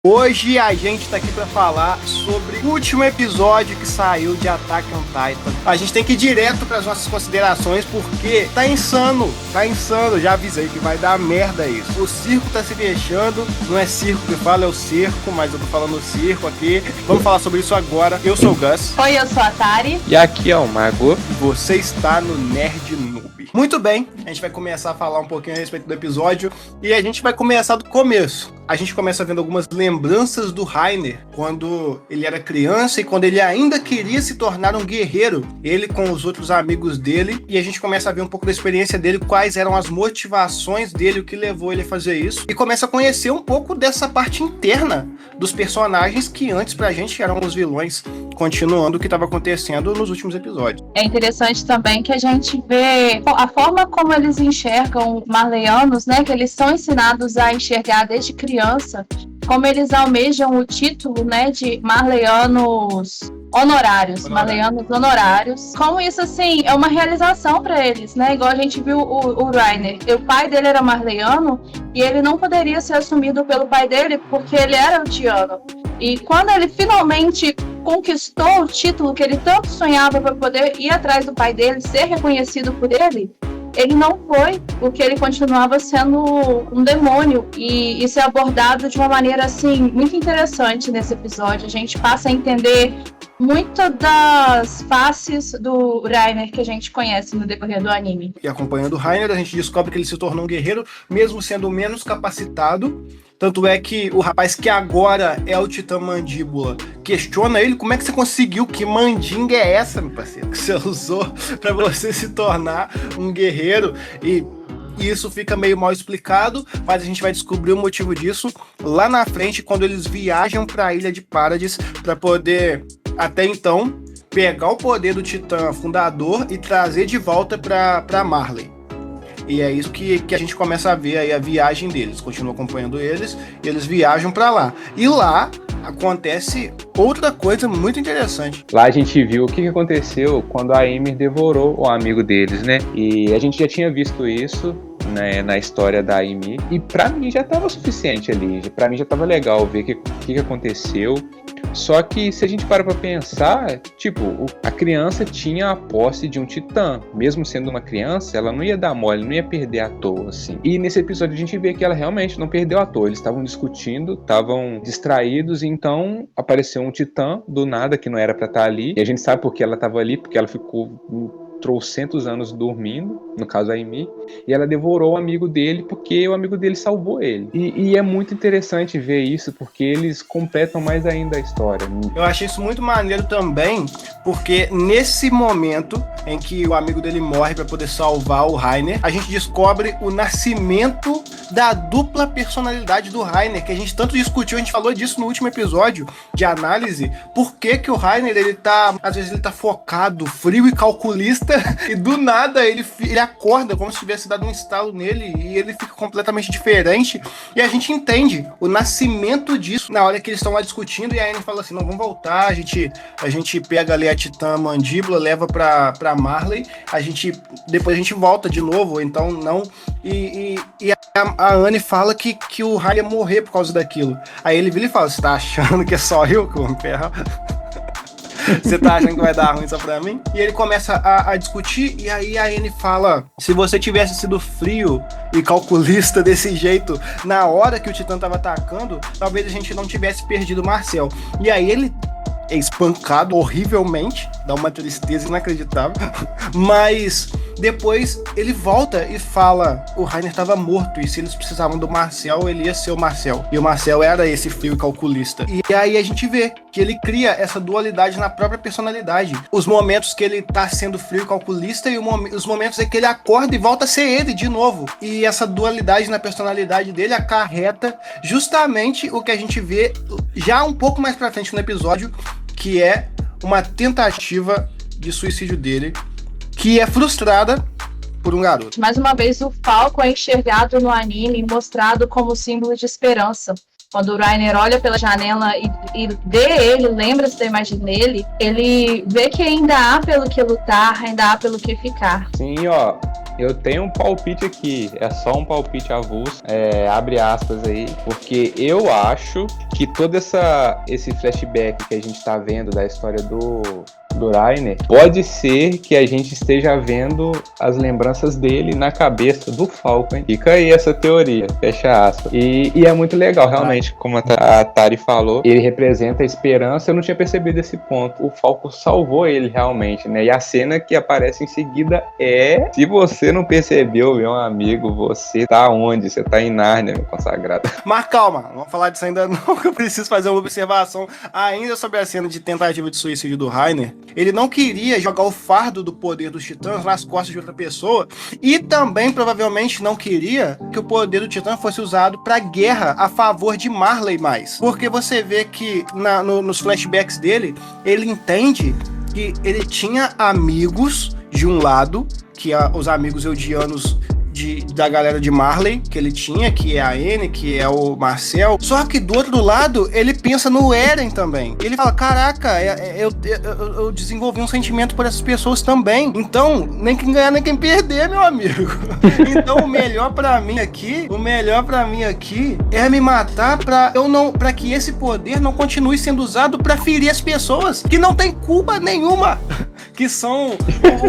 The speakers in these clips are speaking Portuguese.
Hoje a gente tá aqui pra falar sobre o último episódio que saiu de Attack on Titan. A gente tem que ir direto pras nossas considerações porque tá insano, já avisei que vai dar merda isso. O circo tá se fechando, não é circo que fala, é o cerco, mas eu tô falando circo aqui. Vamos falar sobre isso agora. Eu sou o Gus. Oi, eu sou a Tari. E aqui é o Mago. E você está no Nerd Noob. Muito bem, a gente vai começar a falar um pouquinho a respeito do episódio e a gente vai começar do começo. A gente começa vendo algumas lembranças do Reiner quando ele era criança e quando ele ainda queria se tornar um guerreiro, ele com os outros amigos dele, e a gente começa a ver um pouco da experiência dele, quais eram as motivações dele, o que levou ele a fazer isso, e começa a conhecer um pouco dessa parte interna dos personagens que antes pra gente eram os vilões, continuando o que estava acontecendo nos últimos episódios. É interessante também que a gente vê a forma como eles enxergam marleyanos, né, que eles são ensinados a enxergar desde criança, como eles almejam o título, né, de marleyanos honorários. Como isso, assim, é uma realização para eles, né? Igual a gente viu o Reiner. O pai dele era marleyano e ele não poderia ser assumido pelo pai dele porque ele era eldiano. E quando ele finalmente conquistou o título que ele tanto sonhava para poder ir atrás do pai dele, ser reconhecido por ele, ele não foi, porque ele continuava sendo um demônio, e isso é abordado de uma maneira, assim, muito interessante nesse episódio. A gente passa a entender muito das faces do Reiner que a gente conhece no decorrer do anime. E acompanhando o Reiner, a gente descobre que ele se tornou um guerreiro, mesmo sendo menos capacitado. Tanto é que o rapaz que agora é o Titã Mandíbula questiona ele: como é que você conseguiu? Que mandinga é essa, meu parceiro, que você usou pra você se tornar um guerreiro? E isso fica meio mal explicado, mas a gente vai descobrir o motivo disso lá na frente, quando eles viajam pra Ilha de Paradis pra poder, até então, pegar o poder do Titã Fundador e trazer de volta pra Marley. E é isso que a gente começa a ver aí a viagem deles. Continua acompanhando eles, e eles viajam pra lá. E lá acontece outra coisa muito interessante. Lá a gente viu o que aconteceu quando a Ymir devorou o amigo deles, né? E a gente já tinha visto isso, né, na história da Ymir. E pra mim já tava suficiente ali. Pra mim já tava legal ver o que aconteceu. Só que se a gente para pra pensar, tipo, a criança tinha a posse de um titã. Mesmo sendo uma criança, ela não ia dar mole, não ia perder à toa, assim. E nesse episódio a gente vê que ela realmente não perdeu à toa. Eles estavam discutindo, estavam distraídos, e então apareceu um titã do nada, que não era pra estar ali. E a gente sabe por que ela estava ali, porque ela ficou trocentos anos dormindo, no caso a Ymir, e ela devorou o amigo dele porque o amigo dele salvou ele. E é muito interessante ver isso, porque eles completam mais ainda a história. Eu achei isso muito maneiro também, porque nesse momento em que o amigo dele morre para poder salvar o Reiner, a gente descobre o nascimento da dupla personalidade do Reiner, que a gente tanto discutiu, a gente falou disso no último episódio de análise, por que o Reiner, ele tá, às vezes ele tá focado, frio e calculista, e do nada ele acorda como se tivesse dado um estalo nele e ele fica completamente diferente, e a gente entende o nascimento disso na hora que eles estão lá discutindo, e a Anne fala assim: não, vamos voltar, a gente pega ali a Titã Mandíbula, leva pra Marley, depois a gente volta de novo, então não, e a Anne fala que o Rai ia morrer por causa daquilo. Aí ele vira e fala: você tá achando que é só eu que vou me ferrar? Você tá achando que vai dar ruim só pra mim? E ele começa a discutir, e aí a Anne fala: se você tivesse sido frio e calculista desse jeito na hora que o Titã tava atacando, talvez a gente não tivesse perdido o Marcel. E aí ele é espancado horrivelmente, dá uma tristeza inacreditável, mas depois ele volta e fala: o Reiner estava morto, e se eles precisavam do Marcel, ele ia ser o Marcel, e o Marcel era esse frio e calculista. E aí a gente vê que ele cria essa dualidade na própria personalidade, os momentos que ele tá sendo frio e calculista, e os momentos em que ele acorda e volta a ser ele de novo, e essa dualidade na personalidade dele acarreta justamente o que a gente vê já um pouco mais pra frente no episódio, que é uma tentativa de suicídio dele, que é frustrada por um garoto. Mais uma vez, o Falco é enxergado no anime, mostrado como símbolo de esperança. Quando o Reiner olha pela janela e vê ele, lembra-se da imagem dele, ele vê que ainda há pelo que lutar, ainda há pelo que ficar. Sim, ó, eu tenho um palpite aqui, é só um palpite avulso, abre aspas aí, porque eu acho que todo esse flashback que a gente tá vendo da história do Reiner, pode ser que a gente esteja vendo as lembranças dele na cabeça do Falco, hein? Fica aí essa teoria, fecha aspas. E é muito legal, realmente, como a Tari falou, ele representa a esperança. Eu não tinha percebido esse ponto. O Falco salvou ele realmente, né? E a cena que aparece em seguida é... Se você não percebeu, meu amigo, você tá onde? Você tá em Nárnia, meu consagrado. Mas calma, não vamos falar disso ainda não, que eu preciso fazer uma observação ainda sobre a cena de tentativa de suicídio do Reiner. Ele não queria jogar o fardo do poder dos titãs nas costas de outra pessoa e também provavelmente não queria que o poder do titã fosse usado para guerra a favor de Marley mais. Porque você vê que nos flashbacks dele, ele entende que ele tinha amigos de um lado, que os amigos eldianos da galera de Marley, que ele tinha, que é a Anne, que é o Marcel. Só que do outro lado, ele pensa no Eren também. Ele fala, caraca, eu desenvolvi um sentimento por essas pessoas também. Então, nem quem ganhar, nem quem perder, meu amigo. Então, o melhor pra mim aqui é me matar pra que esse poder não continue sendo usado pra ferir as pessoas que não tem culpa nenhuma. Que são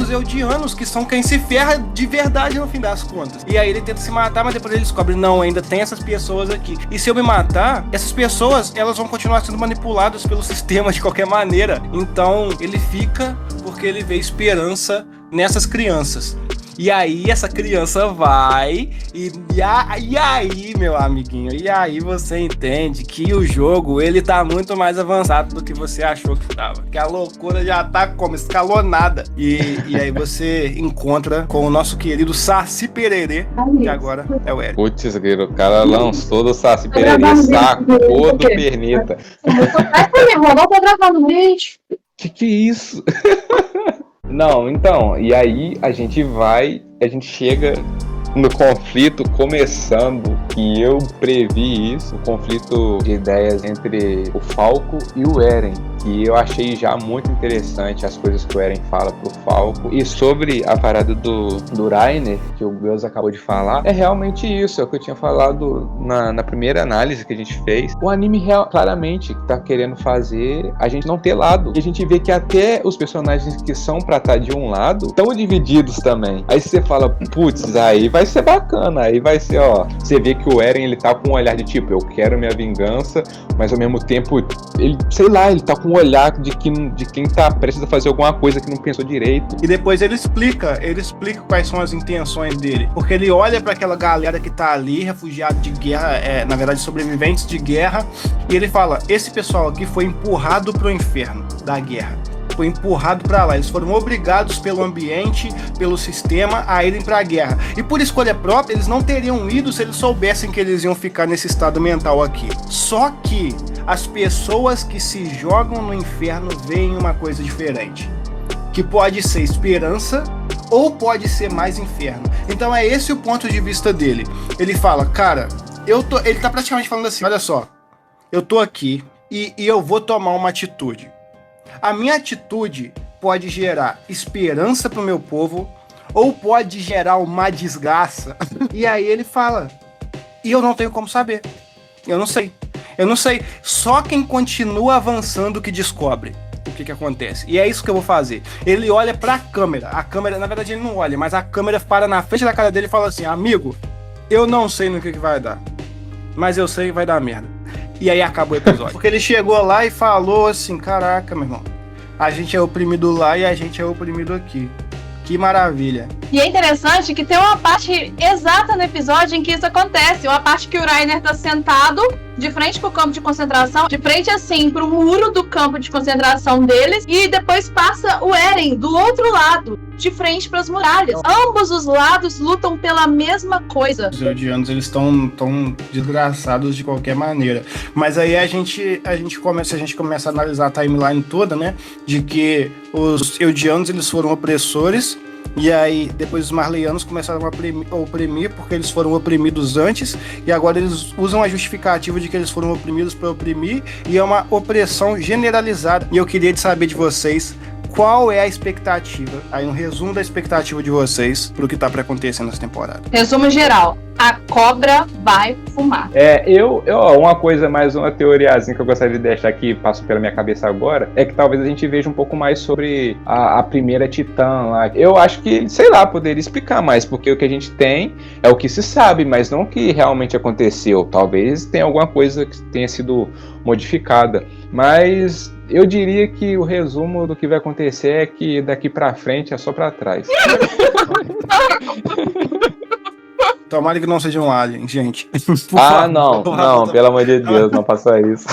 os eldianos, que são quem se ferra de verdade no fim das contas. E aí ele tenta se matar, mas depois ele descobre, não, ainda tem essas pessoas aqui. E se eu me matar, essas pessoas, elas vão continuar sendo manipuladas pelo sistema de qualquer maneira. Então ele fica porque ele vê esperança nessas crianças. E aí essa criança vai e aí, meu amiguinho, e aí você entende que o jogo, ele tá muito mais avançado do que você achou que tava. Que a loucura já tá como escalonada. E aí você encontra com o nosso querido Saci Pererê, que agora é o Eren. Putz, o cara lançou do Saci Pererê, sacou do perneta. Não tô gravando vídeo. Que é isso? Não, então, e aí a gente chega no conflito começando, que eu previ isso, o conflito de ideias entre o Falco e o Eren, que eu achei já muito interessante as coisas que o Eren fala pro Falco. E sobre a parada do Reiner, que o Gus acabou de falar, é realmente isso, é o que eu tinha falado na primeira análise que a gente fez. O anime claramente tá querendo fazer a gente não ter lado. E a gente vê que até os personagens que são pra estar de um lado estão divididos também. Aí você fala, putz, aí vai ser bacana, aí vai ser, ó, você vê que o Eren, ele tá com um olhar de tipo, eu quero minha vingança, mas ao mesmo tempo, ele, sei lá, ele tá com um olhar de quem tá prestes a fazer alguma coisa que não pensou direito. E depois ele explica quais são as intenções dele, porque ele olha pra aquela galera que tá ali, refugiado de guerra, na verdade sobreviventes de guerra, e ele fala, esse pessoal aqui foi empurrado pro inferno da guerra. Foi empurrado para lá, eles foram obrigados pelo ambiente, pelo sistema a irem para a guerra, e por escolha própria eles não teriam ido se eles soubessem que eles iam ficar nesse estado mental aqui. Só que as pessoas que se jogam no inferno veem uma coisa diferente, que pode ser esperança ou pode ser mais inferno. Então é esse o ponto de vista dele. Ele fala, cara, ele tá praticamente falando assim, olha só, eu tô aqui e eu vou tomar uma atitude. A minha atitude pode gerar esperança pro meu povo ou pode gerar uma desgraça. E aí ele fala, e eu não tenho como saber. Eu não sei. Só quem continua avançando que descobre o que acontece. E é isso que eu vou fazer. Ele olha pra câmera. A câmera, na verdade ele não olha, mas a câmera para na frente da cara dele e fala assim, amigo, eu não sei no que vai dar, mas eu sei que vai dar merda. E aí acabou o episódio. Porque ele chegou lá e falou assim, caraca, meu irmão, a gente é oprimido lá e a gente é oprimido aqui. Que maravilha. E é interessante que tem uma parte exata no episódio em que isso acontece. Uma parte que o Reiner tá sentado de frente pro campo de concentração, de frente assim pro muro do campo de concentração deles, e depois passa o Eren do outro lado, de frente pras muralhas. Ambos os lados lutam pela mesma coisa. Os eldianos, eles estão desgraçados de qualquer maneira. Mas aí a gente começa a analisar a timeline toda, né? De que os eldianos, eles foram opressores E aí, depois os marleyanos começaram a oprimir porque eles foram oprimidos antes, e agora eles usam a justificativa de que eles foram oprimidos para oprimir, e é uma opressão generalizada. E eu queria saber de vocês qual é a expectativa, aí um resumo da expectativa de vocês pro que tá pra acontecer nessa temporada. Resumo geral, a cobra vai fumar. Uma coisa, mais uma teoriazinha que eu gostaria de deixar aqui, passou pela minha cabeça agora, é que talvez a gente veja um pouco mais sobre a primeira Titã lá. Eu acho que, sei lá, poderia explicar mais, porque o que a gente tem é o que se sabe, mas não o que realmente aconteceu. Talvez tenha alguma coisa que tenha sido modificada, mas eu diria que o resumo do que vai acontecer é que daqui pra frente é só pra trás. Tomara que não seja um alien, gente. Não, pelo amor de Deus, não faça isso.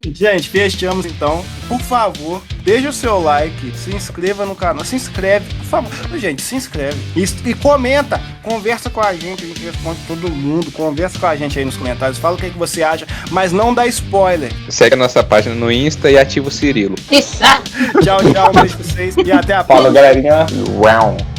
Gente, fechamos então. Por favor, deixa o seu like, se inscreva no canal, se inscreve, por favor. Gente, se inscreve. E comenta, conversa com a gente responde todo mundo, conversa com a gente aí nos comentários, fala o que você acha, mas não dá spoiler. Segue a nossa página no Insta e ativa o Cirilo. Isso! Tchau, um beijo pra vocês e até a próxima. Fala, galerinha. Round.